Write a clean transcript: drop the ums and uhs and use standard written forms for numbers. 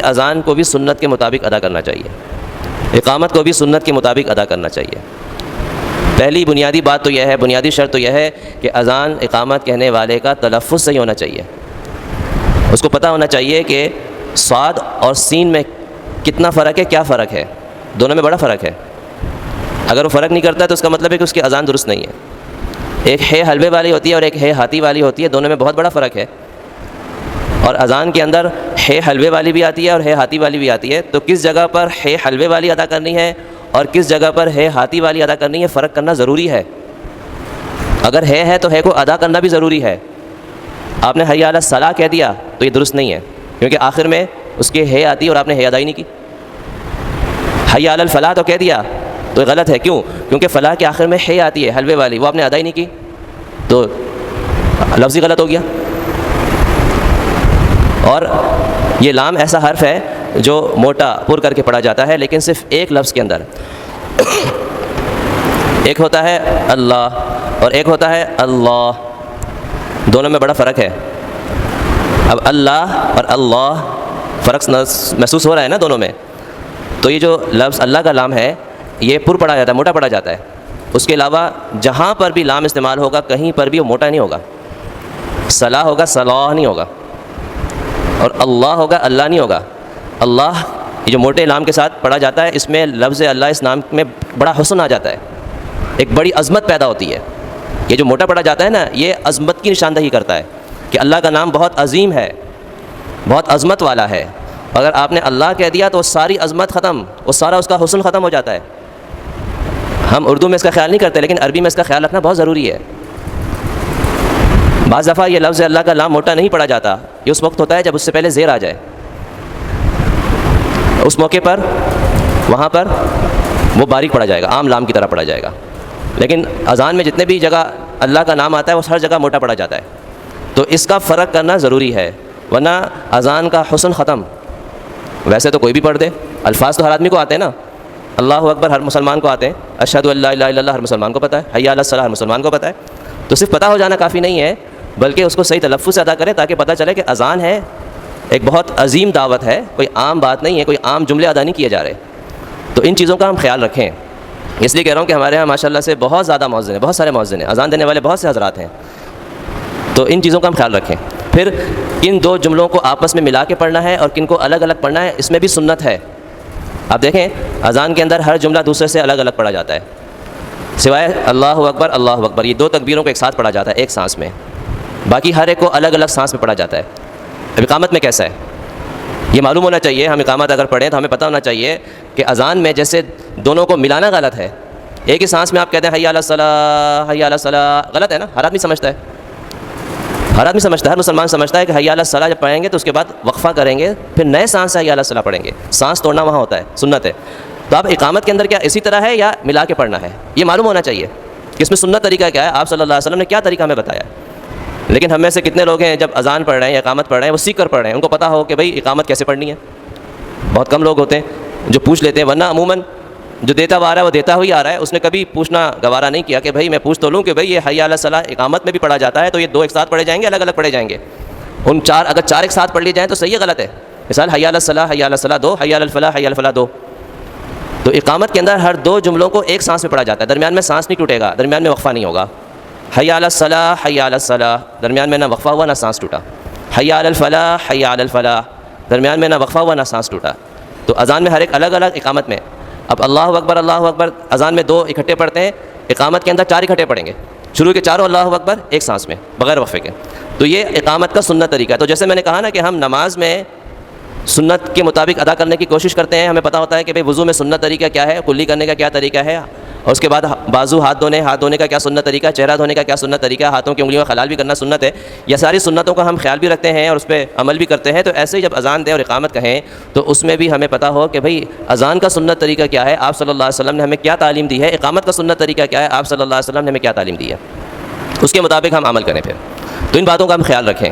اذان کو بھی سنت کے مطابق ادا کرنا چاہیے، اقامت کو بھی سنت کے مطابق ادا کرنا چاہیے۔ پہلی بنیادی بات تو یہ ہے، بنیادی شرط تو یہ ہے کہ اذان اقامت کہنے والے کا تلفظ صحیح ہونا چاہیے، اس کو پتہ ہونا چاہیے کہ صاد اور سین میں کتنا فرق ہے، کیا فرق ہے، دونوں میں بڑا فرق ہے۔ اگر وہ فرق نہیں کرتا تو اس کا مطلب ہے کہ اس کی اذان درست نہیں ہے۔ ایک ہے حلوے والی ہوتی ہے اور ایک ہے ہاتھی والی ہوتی ہے، دونوں میں بہت بڑا فرق ہے، اور اذان کے اندر ہے حلوے والی بھی آتی ہے اور ہے ہاتھی والی بھی آتی ہے، تو کس جگہ پر ہے حلوے والی ادا کرنی ہے اور کس جگہ پر ہے ہاتھی والی ادا کرنی ہے، فرق کرنا ضروری ہے۔ اگر ہے تو ہے کو ادا کرنا بھی ضروری ہے۔ آپ نے حی علی الصلاۃ کہہ دیا تو یہ درست نہیں ہے، کیونکہ آخر میں اس کے ہے آتی ہے اور آپ نے ہے ادا ہی نہیں کی۔ حی علی الفلاح تو کہہ دیا تو یہ غلط ہے، کیوں؟ کیونکہ فلاح کے آخر میں ہے آتی ہے حلوے والی، وہ آپ نے ادا ہی نہیں کی، تو لفظ ہی غلط ہو گیا۔ اور یہ لام ایسا حرف ہے جو موٹا پر کر کے پڑھا جاتا ہے، لیکن صرف ایک لفظ کے اندر۔ ایک ہوتا ہے اللہ اور ایک ہوتا ہے اللہ، دونوں میں بڑا فرق ہے۔ اب اللہ اور اللہ فرق محسوس ہو رہا ہے نا دونوں میں، تو یہ جو لفظ اللہ کا لام ہے یہ پر پڑھا جاتا ہے، موٹا پڑھا جاتا ہے۔ اس کے علاوہ جہاں پر بھی لام استعمال ہوگا کہیں پر بھی وہ موٹا نہیں ہوگا، صلاح ہوگا صلاح نہیں ہوگا، اور اللہ ہوگا اللہ نہیں ہوگا۔ اللہ یہ جو موٹے لام کے ساتھ پڑھا جاتا ہے، اس میں لفظ اللہ اس نام میں بڑا حسن آ جاتا ہے، ایک بڑی عظمت پیدا ہوتی ہے۔ یہ جو موٹا پڑھا جاتا ہے نا، یہ عظمت کی نشاندہی کرتا ہے کہ اللہ کا نام بہت عظیم ہے، بہت عظمت والا ہے۔ اگر آپ نے اللہ کہہ دیا تو ساری عظمت ختم، وہ سارا اس کا حسن ختم ہو جاتا ہے۔ ہم اردو میں اس کا خیال نہیں کرتے، لیکن عربی میں اس کا خیال رکھنا بہت ضروری ہے۔ بعض دفعہ یہ لفظ اللہ کا لام موٹا نہیں پڑھا جاتا، یہ اس وقت ہوتا ہے جب اس سے پہلے زیر آ جائے، اس موقع پر وہاں پر وہ باریک پڑھا جائے گا، عام لام کی طرح پڑھا جائے گا۔ لیکن اذان میں جتنے بھی جگہ اللہ کا نام آتا ہے وہ ہر جگہ موٹا پڑھا جاتا ہے، تو اس کا فرق کرنا ضروری ہے، ورنہ اذان کا حسن ختم۔ ویسے تو کوئی بھی پڑھ دے، الفاظ تو ہر آدمی کو آتے ہیں نا، اللہ اکبر ہر مسلمان کو آتے ہیں، اشہد ان لا الہ الا اللہ ہر مسلمان کو پتہ ہے، حی علی الصلاۃ ہر مسلمان کو پتہ ہے۔ تو صرف پتہ ہو جانا کافی نہیں ہے، بلکہ اس کو صحیح تلفظ سے ادا کریں تاکہ پتہ چلے کہ اذان ہے، ایک بہت عظیم دعوت ہے، کوئی عام بات نہیں ہے، کوئی عام جملے ادا نہیں کیے جا رہے۔ تو ان چیزوں کا ہم خیال رکھیں۔ اس لیے کہہ رہا ہوں کہ ہمارے یہاں ماشاءاللہ سے بہت زیادہ مؤذن ہیں، بہت سارے مؤذن ہیں، اذان دینے والے بہت سے حضرات ہیں، تو ان چیزوں کا ہم خیال رکھیں۔ پھر کن دو جملوں کو آپس میں ملا کے پڑھنا ہے اور کن کو الگ الگ پڑھنا ہے، اس میں بھی سنت ہے۔ آپ دیکھیں اذان کے اندر ہر جملہ دوسرے سے الگ الگ پڑھا جاتا ہے، سوائے اللہ اکبر، یہ دو تکبیروں کو ایک ساتھ پڑھا جاتا ہے ایک سانس میں، باقی ہر ایک کو الگ الگ سانس میں پڑھا جاتا ہے۔ اب اقامت میں کیسا ہے یہ معلوم ہونا چاہیے، ہم اقامت اگر پڑھیں تو ہمیں پتہ ہونا چاہیے کہ اذان میں جیسے دونوں کو ملانا غلط ہے، ایک ہی سانس میں آپ کہتے ہیں حی علی الصلاۃ حی علی الصلاۃ، غلط ہے نا، ہر آدمی سمجھتا ہے، ہر مسلمان سمجھتا ہے کہ حی علی الصلاۃ جب پڑھیں گے تو اس کے بعد وقفہ کریں گے، پھر نئے سانس سے حی علی الصلاۃ پڑھیں گے، سانس توڑنا وہاں ہوتا ہے، سنت ہے۔ تو آپ اقامت کے اندر کیا اسی طرح ہے یا ملا کے پڑھنا ہے، یہ معلوم ہونا چاہیے کہ اس میں سنت طریقہ کیا ہے، آپ صلی اللہ علیہ وسلم نے کیا طریقہ ہمیں بتایا ہے۔ لیکن ہم میں سے کتنے لوگ ہیں جب اذان پڑھ رہے ہیں یا اقامت پڑھ رہے ہیں وہ سیکھ کر پڑھ رہے ہیں، ان کو پتہ ہو کہ بھئی اقامت کیسے پڑھنی ہے؟ بہت کم لوگ ہوتے ہیں جو پوچھ لیتے ہیں، ورنہ عموماً جو دیتا ہوا آ رہا ہے وہ دیتا ہوئی آ رہا ہے، اس نے کبھی پوچھنا گوارا نہیں کیا کہ بھئی میں پوچھ تو لوں کہ بھئی یہ حی علی الصلاۃ اقامت میں بھی پڑھا جاتا ہے، تو یہ دو ایک ساتھ پڑھے جائیں گے الگ الگ پڑھے جائیں گے؟ ان چار اگر چار ایک ساتھ پڑھ لی جائیں تو صحیح ہے غلط ہے؟ مثال حی علی الصلاۃ حی علی الصلاۃ دو، حی علی الفلاح حی علی الفلاح دو۔ تو اقامت کے اندر ہر دو جملوں کو ایک سانس میں پڑھا جاتا ہے، درمیان میں سانس نہیں ٹوٹے گا، درمیان میں وقفہ نہیں ہوگا۔ حی علی الصلاۃ حی علی الصلاۃ، درمیان میں نہ وقفہ ہوا نہ سانس ٹوٹا۔ حی علی الفلاح حی علی الفلاح، درمیان میں نہ وقفہ ہوا نہ سانس ٹوٹا۔ تو اذان میں ہر ایک الگ الگ، اقامت میں اب اللہ اکبر اذان میں دو اکٹھے پڑھتے ہیں، اقامت کے اندر چار اکٹھے پڑھیں گے، شروع کے چاروں اللہ اکبر ایک سانس میں بغیر وقفے کے۔ تو یہ اقامت کا سنت طریقہ ہے۔ تو جیسے میں نے کہا نا کہ ہم نماز میں سنت کے مطابق ادا کرنے کی کوشش کرتے ہیں، ہمیں پتہ ہوتا ہے کہ بھئی وضو میں سنت طریقہ کیا ہے، کلی کرنے کا کیا طریقہ ہے، اور اس کے بعد بازو ہاتھ دھونے کا کیا سنت طریقہ ہے، چہرہ دھونے کا کیا سنت طریقہ ہے، ہاتھوں کی انگلیوں کا خلال بھی کرنا سنت ہے۔ یہ ساری سنتوں کا ہم خیال بھی رکھتے ہیں اور اس پہ عمل بھی کرتے ہیں۔ تو ایسے ہی جب اذان دیں اور اقامت کہیں تو اس میں بھی ہمیں پتہ ہو کہ بھئی اذان کا سنت طریقہ کیا ہے، آپ صلی اللہ علیہ وسلم نے ہمیں کیا تعلیم دی ہے، اقامت کا سنت طریقہ کیا ہے، آپ صلی اللہ علیہ وسلم نے ہمیں کیا تعلیم دی ہے، اس کے مطابق ہم عمل کریں۔ پھر تو ان باتوں کا ہم خیال رکھیں۔